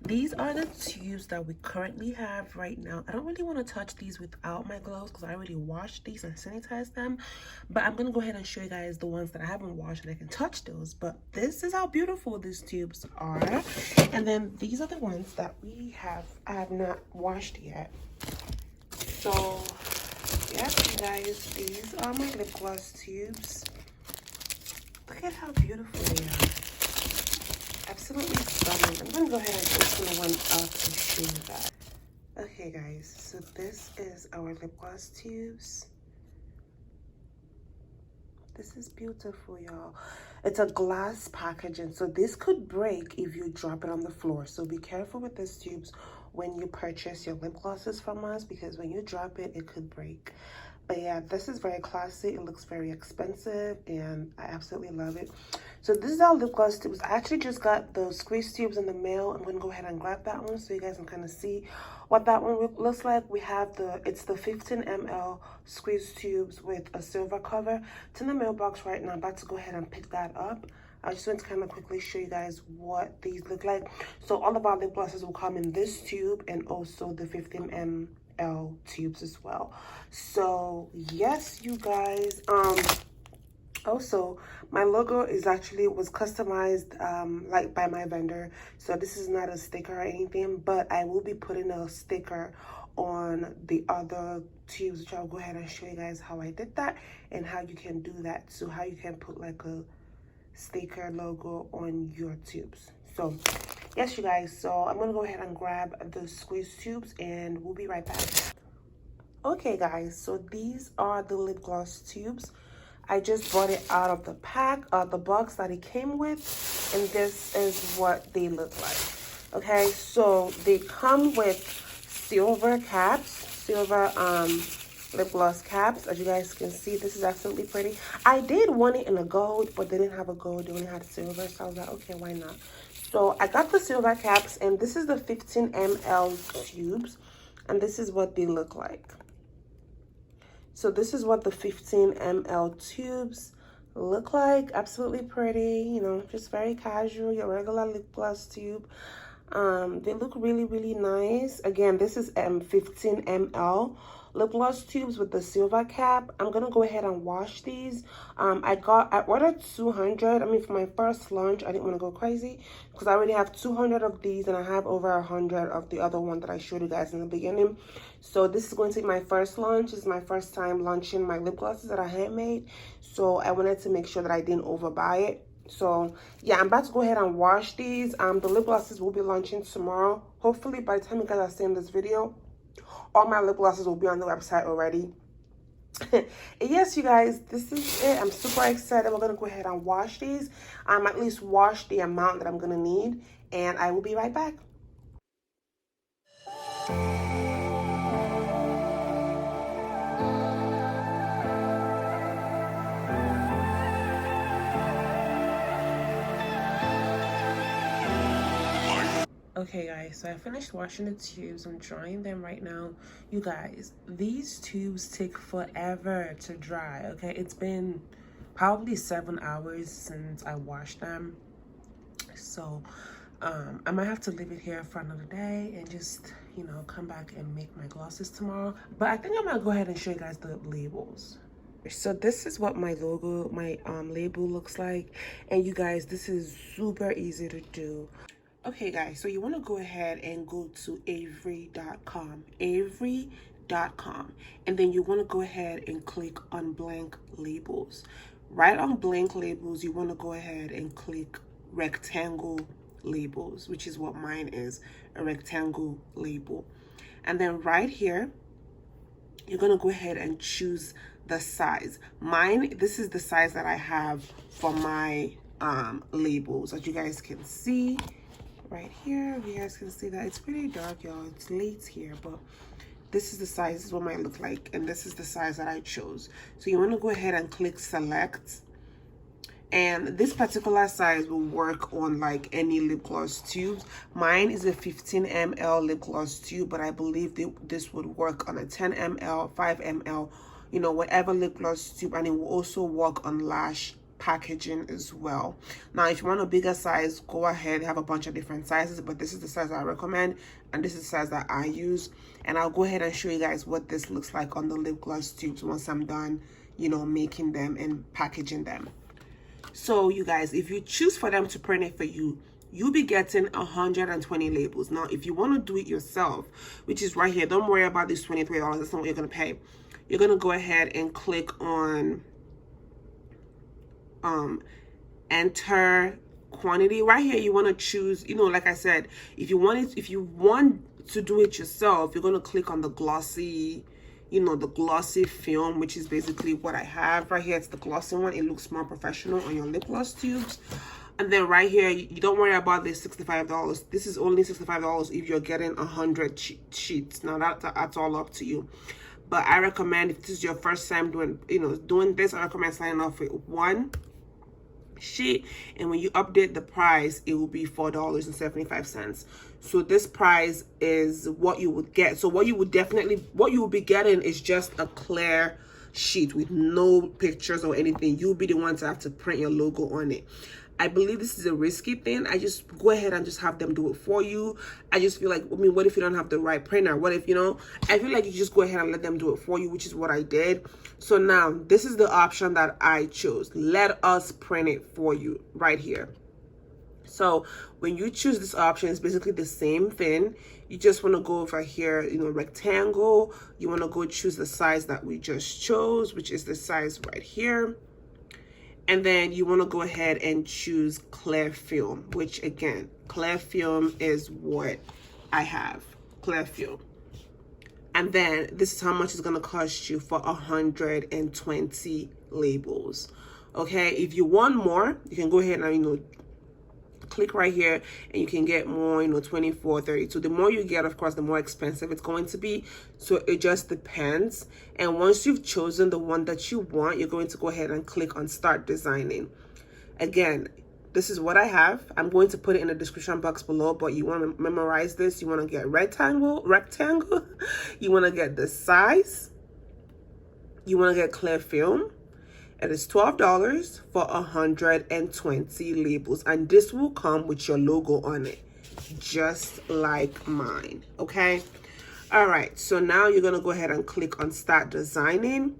These are the tubes that we currently have right now. I don't really want to touch these without my gloves because I already washed these and sanitized them, but I'm gonna go ahead and show you guys the ones that I haven't washed and I can touch those. But this is how beautiful these tubes are. And then these are the ones that I have not washed yet. So yes, you guys, these are my lip gloss tubes. Look at how beautiful they are. Absolutely stunning. I'm gonna go ahead and open one up to show you that. Okay guys, so this is our lip gloss tubes. This is beautiful, y'all. It's a glass packaging, so this could break if you drop it on the floor. So be careful with these tubes when you purchase your lip glosses from us, because when you drop it, it could break. But yeah, this is very classy. It looks very expensive and I absolutely love it. So this is our lip gloss tubes. I actually just got the squeeze tubes in the mail. I'm going to go ahead and grab that one so you guys can kind of see what that one looks like. We have it's the 15 ml squeeze tubes with a silver cover. It's in the mailbox right now. I'm about to go ahead and pick that up. I just want to kind of quickly show you guys what these look like. So all of our lip glosses will come in this tube and also the 15 ml tubes as well. So yes, you guys, also my logo was customized like by my vendor, so this is not a sticker or anything, but I will be putting a sticker on the other tubes, which I'll go ahead and show you guys how I did that and how you can do that. So how you can put like a sticker logo on your tubes. So yes, you guys, so I'm gonna go ahead and grab the squeeze tubes and we'll be right back. Okay guys, so these are the lip gloss tubes. I just brought it out of the the box that it came with, and this is what they look like. Okay, so they come with silver caps, silver lip gloss caps. As you guys can see, this is absolutely pretty. I did want it in a gold, but they didn't have a gold, they only had silver, so I was like, okay, why not? So I got the silver caps, and this is the 15 ml tubes, and this is what they look like. So this is what the 15 ml tubes look like. Absolutely pretty, you know, just very casual, your regular lip gloss tube. They look really, really nice. Again, this is 15 ml lip gloss tubes with the silver cap. I'm gonna go ahead and wash these. I ordered 200. I mean, for my first launch, I didn't want to go crazy because I already have 200 of these and I have over 100 of the other one that I showed you guys in the beginning. So this is going to be my first launch. This is my first time launching my lip glosses that I handmade. So I wanted to make sure that I didn't overbuy it. So yeah, I'm about to go ahead and wash these. The lip glosses will be launching tomorrow. Hopefully by the time you guys are seeing this video, all my lip glosses will be on the website already. Yes, you guys, this is it. I'm super excited. We're gonna go ahead and wash these. At least wash the amount that I'm gonna need, and I will be right back. Okay guys, so I finished washing the tubes. I'm drying them right now. You guys, these tubes take forever to dry. Okay, it's been probably 7 hours since I washed them, so I might have to leave it here for another day and just, you know, come back and make my glosses tomorrow. But I think I'm gonna go ahead and show you guys the labels. So this is what my logo, my label looks like, and you guys, this is super easy to do. Okay guys, so you want to go ahead and go to avery.com, and then you want to go ahead and click on blank labels. Right on blank labels, you want to go ahead and click rectangle labels, which is what mine is, a rectangle label. And then right here, you're going to go ahead and choose the size. Mine, this is the size that I have for my labels. As you guys can see right here, you guys can see that it's pretty dark, y'all. It's late here, but this is the size. This is what mine look like, and this is the size that I chose. So you want to go ahead and click select, and this particular size will work on like any lip gloss tubes. Mine is a 15 ml lip gloss tube, but I believe this would work on a 10 ml, 5 ml, you know, whatever lip gloss tube, and it will also work on lash packaging as well. Now if you want a bigger size, go ahead, have a bunch of different sizes, but this is the size I recommend, and this is the size that I use. And I'll go ahead and show you guys what this looks like on the lip gloss tubes once I'm done, you know, making them and packaging them. So you guys, if you choose for them to print it for you, you'll be getting 120 labels. Now if you want to do it yourself, which is right here, don't worry about this $23. That's not what you're going to pay. You're going to go ahead and click on enter quantity. Right here you want to choose, you know, like I said, if you want to do it yourself, you're going to click on the glossy, you know, the glossy film, which is basically what I have right here. It's the glossy one. It looks more professional on your lip gloss tubes. And then right here, you don't worry about this $65. This is only $65 if you're getting 100 sheets. Now that's all up to you. But I recommend, if this is your first time doing this, I recommend signing off with one sheet, and when you update the price, it will be $4.75. so this price is what you would get. So what you will be getting is just a clear sheet with no pictures or anything. You'll be the one to have to print your logo on it. I believe this is a risky thing. I just go ahead and just have them do it for you. I just feel like, I mean, what if you don't have the right printer? What if, you know, I feel like you just go ahead and let them do it for you, which is what I did. So now this is the option that I chose. Let us print it for you right here. So when you choose this option, it's basically the same thing. You just want to go over here, you know, rectangle. You want to go choose the size that we just chose, which is the size right here. And then you want to go ahead and choose clear film, which again, clear film is what I have, clear film. And then this is how much it's going to cost you for 120 labels. Okay, if you want more, you can go ahead and, you know, click right here and you can get more, you know, 24, 32. The more you get, of course, the more expensive it's going to be. So it just depends. And once you've chosen the one that you want, you're going to go ahead and click on start designing. Again, this is what I have. I'm going to put it in the description box below, but you want to memorize this. You want to get rectangle. You want to get the size. You want to get clear film. It is $12 for 120 labels, and this will come with your logo on it, just like mine. Okay, all right, so now you're going to go ahead and click on start designing,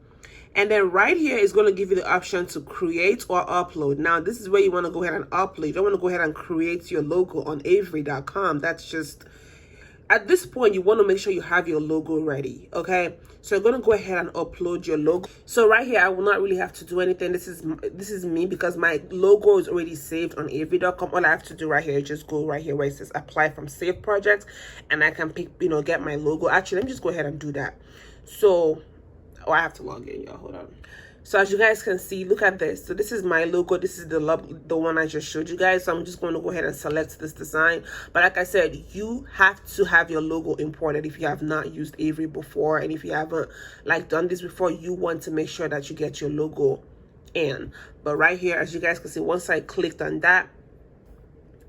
and then right here is going to give you the option to create or upload. Now this is where you want to go ahead and upload. You don't want to go ahead and create your logo on avery.com. That's just, at this point, you want to make sure you have your logo ready. Okay, so you're going to go ahead and upload your logo. So right here, I will not really have to do anything. This is me, because my logo is already saved on avery.com. All I have to do right here is just go right here where it says apply from save projects, and I can pick, you know, get my logo. Actually, let me just go ahead and do that. So, oh, I have to log in, y'all. Hold on. So as you guys can see, look at this. So this is my logo. This is the one I just showed you guys. So I'm just going to go ahead and select this design. But like I said, you have to have your logo imported if you have not used Avery before. And if you haven't like done this before, you want to make sure that you get your logo in. But right here, as you guys can see, once I clicked on that,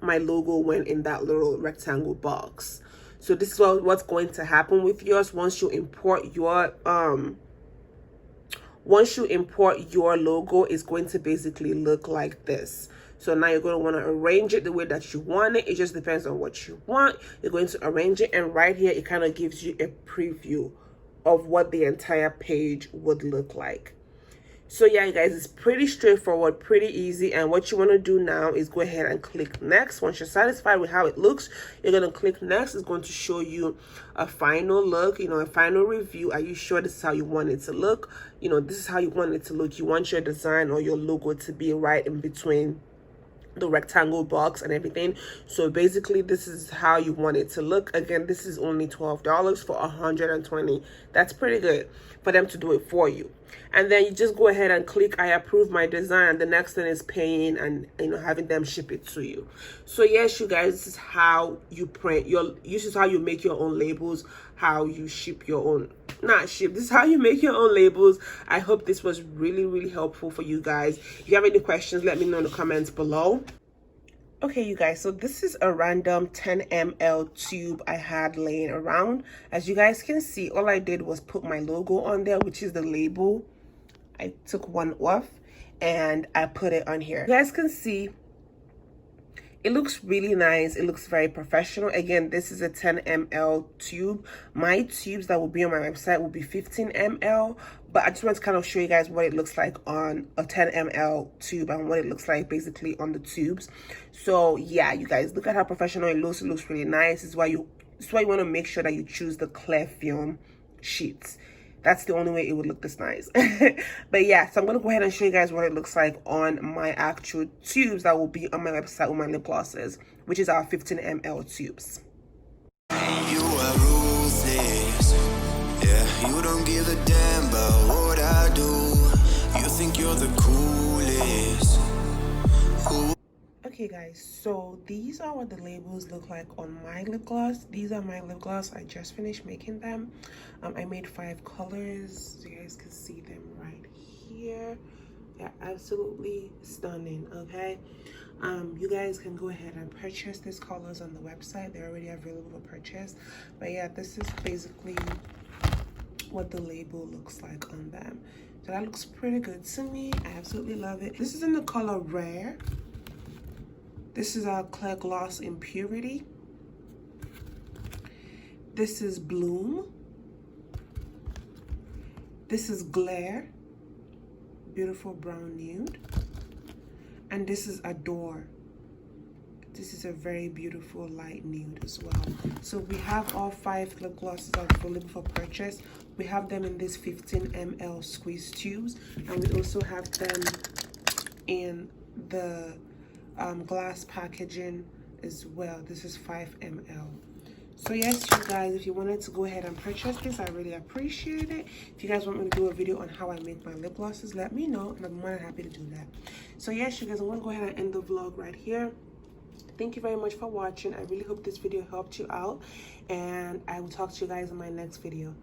my logo went in that little rectangle box. So this is what's going to happen with yours once you import your logo. Is going to basically look like this. So now you're going to want to arrange it the way that you want it. It just depends on what you want. You're going to arrange it, and right here it kind of gives you a preview of what the entire page would look like. So yeah, you guys, it's pretty straightforward, pretty easy. And what you want to do now is go ahead and click next. Once you're satisfied with how it looks, you're going to click next. It's going to show you a final look, you know, a final review. Are you sure this is how you want it to look? You know, this is how you want it to look. You want your design or your logo to be right in between the rectangle box and everything. So basically this is how you want it to look. Again, this is only $12 for 120. That's pretty good for them to do it for you. And then you just go ahead and click I approve my design. The next thing is paying and, you know, having them ship it to you. So yes, you guys, this is how you print your, this is how you make your own labels, how you ship your own, not ship, this is how you make your own labels. I hope this was really helpful for you guys. If you have any questions, let me know in the comments below. Okay, you guys, so this is a random 10 ml tube I had laying around. As you guys can see, all I did was put my logo on there, which is the label. I took one off, and I put it on here. You guys can see it looks really nice. It looks very professional. Again, this is a 10 ml tube. My tubes that will be on my website will be 15 ml, but I just want to kind of show you guys what it looks like on a 10 ml tube and what it looks like basically on the tubes. So yeah, you guys, look at how professional it looks. It looks really nice. This is why you want to make sure that you choose the clear film sheets. That's the only way it would look this nice. But yeah, so I'm going to go ahead and show you guys what it looks like on my actual tubes that will be on my website with my lip glosses, which is our 15 ml tubes. You are ruthless. Yeah, you don't give a damn about what I do. You think you're the coolest. Okay guys, so these are what the labels look like on my lip gloss. These are my lip gloss. I just finished making them. I made 5 colors. So you guys can see them right here. They're absolutely stunning, okay? You guys can go ahead and purchase these colors on the website. They're already available for purchase. But yeah, this is basically what the label looks like on them. So that looks pretty good to me. I absolutely love it. This is in the color Rare. This is our clear gloss in Purity. This is Bloom. This is Glare, beautiful brown nude. And this is Adore. This is a very beautiful light nude as well. So we have all 5 lip glosses available for purchase. We have them in these 15 ml squeeze tubes, and we also have them in the glass packaging as well. This is 5 ml. So yes, you guys, if you wanted to go ahead and purchase this, I really appreciate it. If you guys want me to do a video on how I make my lip glosses, let me know, and I'm more than happy to do that. So yes, you guys, I'm going to go ahead and end the vlog right here. Thank you very much for watching. I really hope this video helped you out, and I will talk to you guys in my next video.